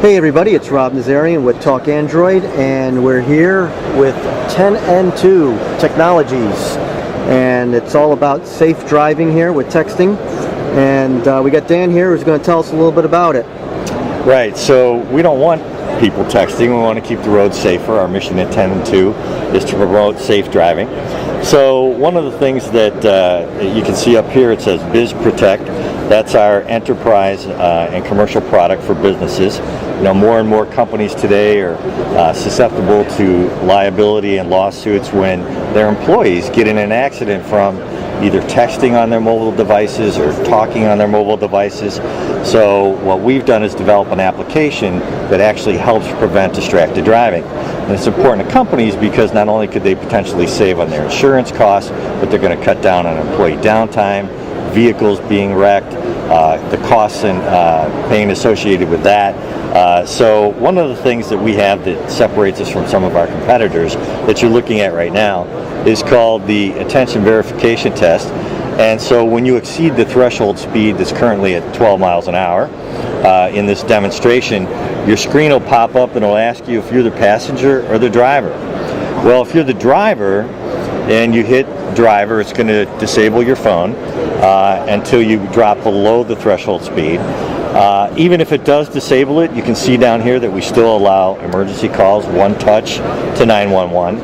Hey everybody, it's Rob Nazarian with Talk Android, and we're here with 10N2 Technologies, and it's all about safe driving here with texting. And we got Dan here who's going to tell us a little bit about it. Right, so we don't want people texting. We want to keep the roads safer. Our mission at 10N2 is to promote safe driving. So one of the things that you can see up here, it says Biz Protect. That's our enterprise and commercial product for businesses. You know, more and more companies today are susceptible to liability and lawsuits when their employees get in an accident from either texting on their mobile devices or talking on their mobile devices. So what we've done is develop an application that actually helps prevent distracted driving. And it's important to companies because not only could they potentially save on their insurance costs, but they're going to cut down on employee downtime, vehicles being wrecked, the costs and pain associated with that. So one of the things that we have that separates us from some of our competitors that you're looking at right now is called the attention verification test. And so when you exceed the threshold speed that's currently at 12 miles an hour in this demonstration, your screen will pop up and it'll ask you if you're the passenger or the driver. Well, if you're the driver and you hit driver, it's going to disable your phone until you drop below the threshold speed. Even if it does disable it, you can see down here that we still allow emergency calls, one touch to 911.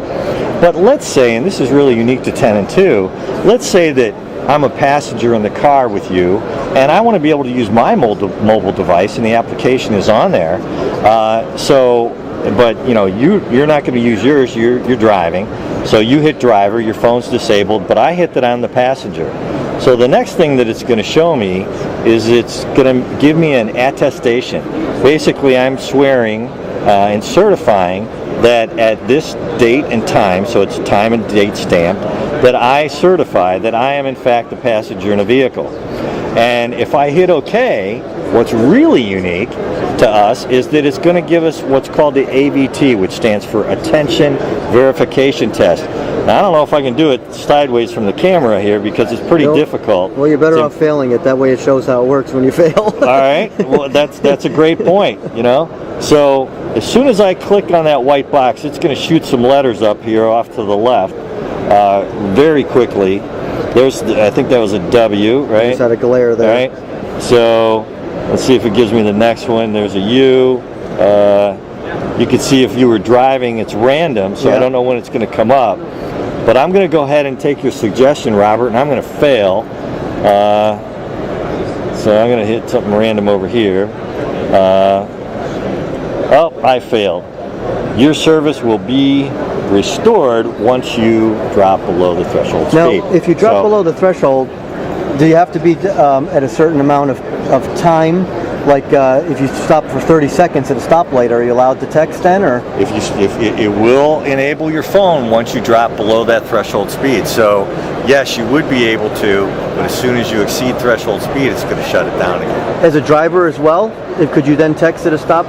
But let's say, and this is really unique to 10N2, let's say that I'm a passenger in the car with you and I want to be able to use my mobile device and the application is on there. But you know, you're not going to use yours, you're driving. So you hit driver, your phone's disabled, but I hit that I'm the passenger. So the next thing that it's going to show me is it's going to give me an attestation. Basically, I'm swearing and certifying that at this date and time, so it's time and date stamped, that I certify that I am in fact the passenger in a vehicle. And if I hit OK, what's really unique to us is that it's going to give us what's called the AVT, which stands for Attention Verification Test. Now, I don't know if I can do it sideways from the camera here because it's pretty difficult. Well, you're better off failing it. That way it shows how it works when you fail. All right. Well, that's a great point, you know. So as soon as I click on that white box, it's going to shoot some letters up here off to the left very quickly. I think that was a W, right? Just had a glare there. Right. So let's see if it gives me the next one. There's a U. You can see if you were driving, it's random, so I don't know when it's going to come up. But I'm going to go ahead and take your suggestion, Robert, and I'm going to fail. So I'm going to hit something random over here. Oh, I failed. Your service will be restored once you drop below the threshold speed. Now, if you drop below the threshold, do you have to be at a certain amount of time? Like if you stop for 30 seconds at a stoplight, are you allowed to text then, or? If it will enable your phone once you drop below that threshold speed. So yes, you would be able to, but as soon as you exceed threshold speed, it's going to shut it down again. As a driver as well, could you then text at a stop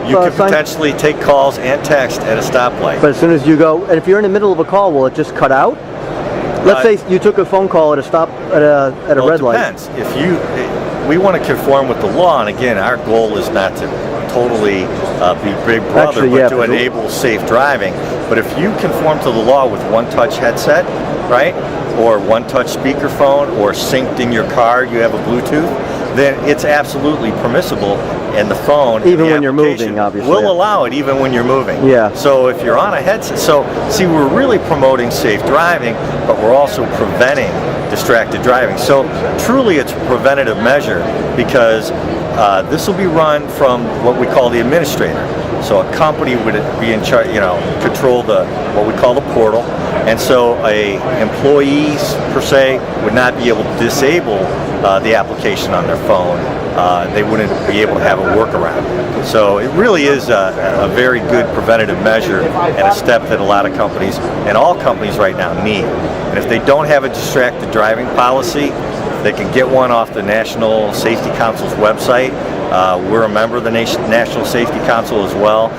You could sign? potentially take calls and text at a stoplight. But as soon as you go, and if you're in the middle of a call, will it just cut out? Let's say you took a phone call at a red light. It depends. We want to conform with the law, and again, our goal is not to totally be Big Brother, but to enable safe driving. But if you conform to the law with one-touch headset, right, or one-touch speakerphone, or synced in your car, you have a Bluetooth, then it's absolutely permissible, and the phone, even when you're moving, obviously, will allow it even when you're moving. Yeah. So if you're on a headset, so see, we're really promoting safe driving, but we're also preventing distracted driving. So truly, it's a preventative measure because this will be run from what we call the administrator. So a company would be in charge, control what we call the portal, and so employees per se would not be able to disable the application on their phone. They wouldn't be able to have a workaround. So it really is a very good preventative measure and a step that a lot of companies and all companies right now need. And if they don't have a distracted driving policy, they can get one off the National Safety Council's website. We're a member of the National Safety Council as well.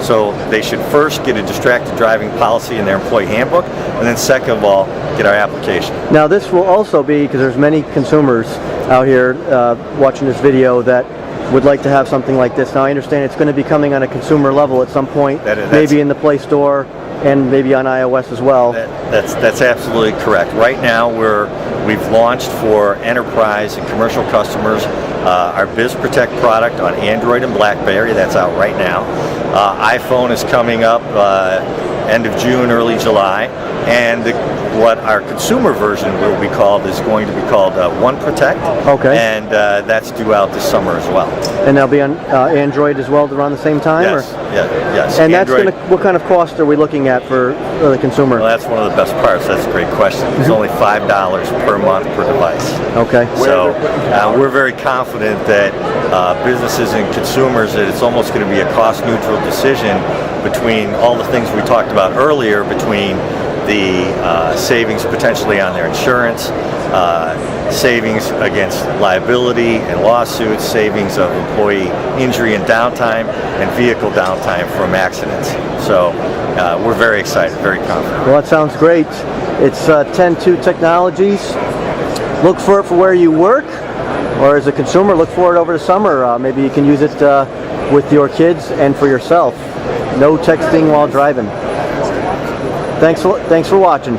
So they should first get a distracted driving policy in their employee handbook, and then second of all, get our application. Now this will also be, because there's many consumers out here watching this video that would like to have something like this. Now I understand it's going to be coming on a consumer level at some point, maybe in the Play Store and maybe on iOS as well. That's absolutely correct. Right now we've launched for enterprise and commercial customers our BizProtect product on Android and BlackBerry. That's out right now. iPhone is coming up end of June, early July, and what our consumer version will be called is going to be called OneProtect. Okay. And that's due out this summer as well. And they'll be on Android as well around the same time? Yes. Yes. And Android, that's what kind of cost are we looking at for the consumer? Well, that's one of the best parts. That's a great question. It's only $5 per month per device. Okay. So we're very confident that businesses and consumers, that it's almost going to be a cost-neutral decision between all the things we talked about earlier, between the savings potentially on their insurance, savings against liability and lawsuits, savings of employee injury and downtime, and vehicle downtime from accidents. So we're very excited, very confident. Well, that sounds great. It's 10-2 Technologies. Look for it for where you work, or as a consumer, look for it over the summer. Maybe you can use it with your kids and for yourself. No texting while driving. Thanks for watching.